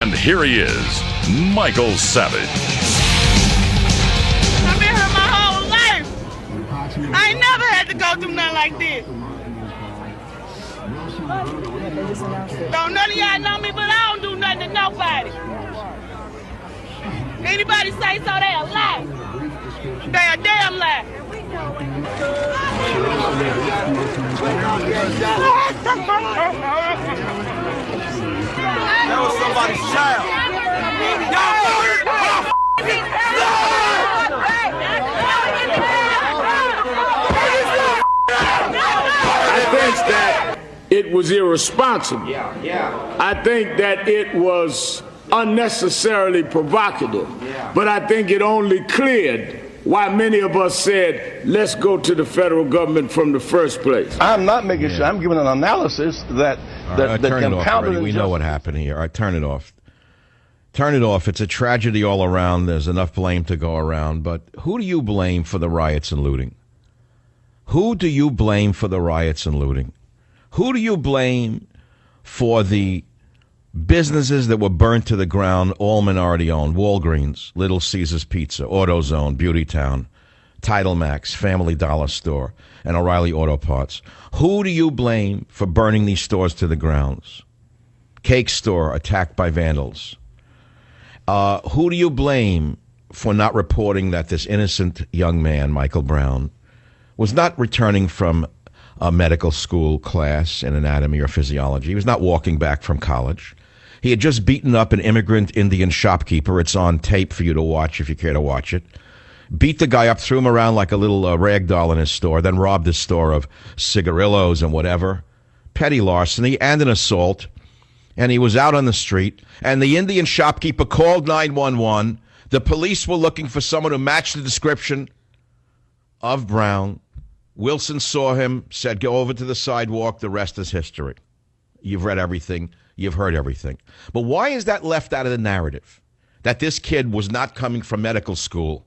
And here he is, Michael Savage. I've been here my whole life. I ain't never had to go through nothing like this. Don't none of y'all know me, but I don't do nothing to nobody. Anybody say so, they a lie. They a damn lie. That was somebody's child. I think that it was irresponsible. I think that it was unnecessarily provocative. But I think it only cleared why many of us said, let's go to the federal government from the first place. I'm not making sure. I'm giving an analysis that turn it off already. compounded. We know what happened here. All right, turn it off. Turn it off. It's a tragedy all around. There's enough blame to go around. But who do you blame for the riots and looting? Who do you blame for the riots and looting? Who do you blame for the businesses that were burnt to the ground, all minority-owned? Walgreens, Little Caesars Pizza, AutoZone, Beautytown, Title Max, Family Dollar Store, and O'Reilly Auto Parts. Who do you blame for burning these stores to the grounds? Cake store attacked by vandals. Who do you blame for not reporting that this innocent young man, Michael Brown, was not returning from a medical school class in anatomy or physiology? He was not walking back from college. He had just beaten up an immigrant Indian shopkeeper. It's on tape for you to watch if you care to watch it. Beat the guy up, threw him around like a little rag doll in his store, then robbed his store of cigarillos and whatever. Petty larceny and an assault. And he was out on the street, and the Indian shopkeeper called 911. The police were looking for someone who matched the description of Brown. Wilson saw him, said, go over to the sidewalk. The rest is history. You've read everything. You've heard everything. But why is that left out of the narrative? That this kid was not coming from medical school,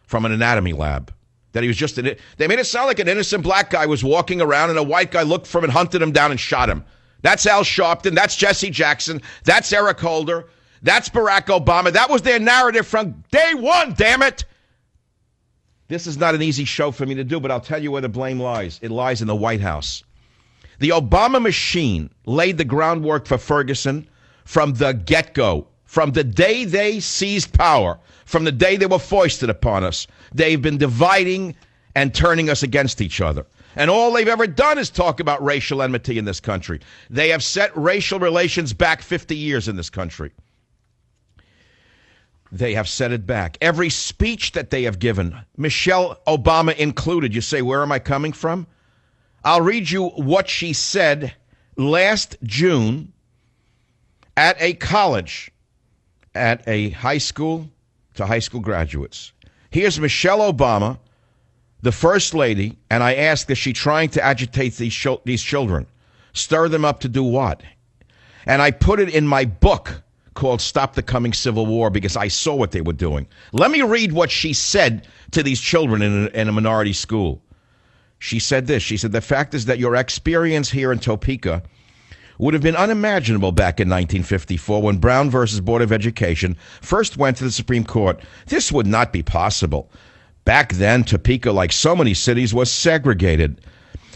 from an anatomy lab. That he was just they made it sound like an innocent black guy was walking around and a white guy looked for him and hunted him down and shot him. That's Al Sharpton. That's Jesse Jackson. That's Eric Holder. That's Barack Obama. That was their narrative from day one, damn it. This is not an easy show for me to do, but I'll tell you where the blame lies. It lies in the White House. The Obama machine laid the groundwork for Ferguson from the get-go, from the day they seized power, from the day they were foisted upon us. They've been dividing and turning us against each other. And all they've ever done is talk about racial enmity in this country. They have set racial relations back 50 years in this country. They have set it back. Every speech that they have given, Michelle Obama included, you say, where am I coming from? I'll read you what she said last June at a college, at a high school to high school graduates. Here's Michelle Obama, the First Lady, and I asked, is she trying to agitate these children? Stir them up to do what? And I put it in my book called Stop the Coming Civil War because I saw what they were doing. Let me read what she said to these children in a minority school. She said this. She said, the fact is that your experience here in Topeka would have been unimaginable back in 1954 when Brown versus Board of Education first went to the Supreme Court. This would not be possible. Back then, Topeka, like so many cities, was segregated.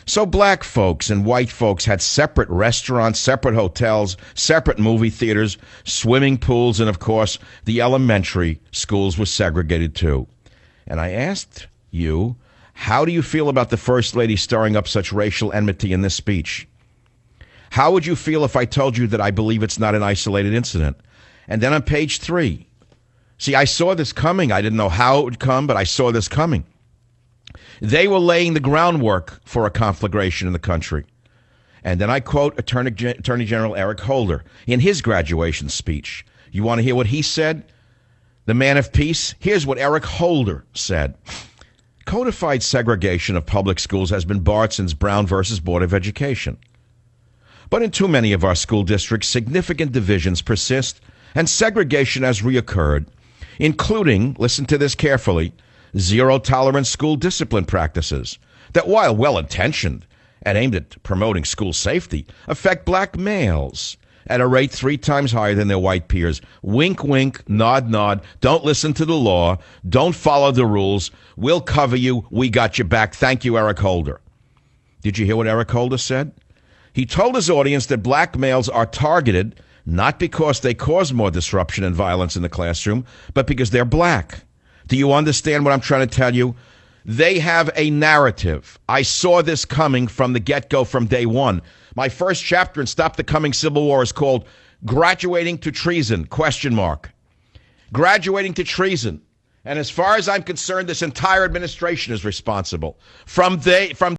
So black folks and white folks had separate restaurants, separate hotels, separate movie theaters, swimming pools, and of course, the elementary schools were segregated too. And I asked you, how do you feel about the First Lady stirring up such racial enmity in this speech? How would you feel if I told you that I believe it's not an isolated incident? And then on page 3, see, I saw this coming. I didn't know how it would come, but I saw this coming. They were laying the groundwork for a conflagration in the country. And then I quote Attorney General Eric Holder in his graduation speech. You want to hear what he said? The man of peace? Here's what Eric Holder said. Codified segregation of public schools has been barred since Brown versus Board of Education. But in too many of our school districts, significant divisions persist and segregation has reoccurred, including, listen to this carefully, zero-tolerance school discipline practices that, while well-intentioned and aimed at promoting school safety, affect black males at a rate 3 times higher than their white peers. Wink, wink, nod, nod. Don't listen to the law. Don't follow the rules. We'll cover you. We got your back. Thank you, Eric Holder. Did you hear what Eric Holder said? He told his audience that black males are targeted not because they cause more disruption and violence in the classroom, but because they're black. Do you understand what I'm trying to tell you? They have a narrative. I saw this coming from the get-go, from day one. My first chapter in Stop the Coming Civil War is called Graduating to Treason, ? Graduating to treason. And as far as I'm concerned, this entire administration is responsible. From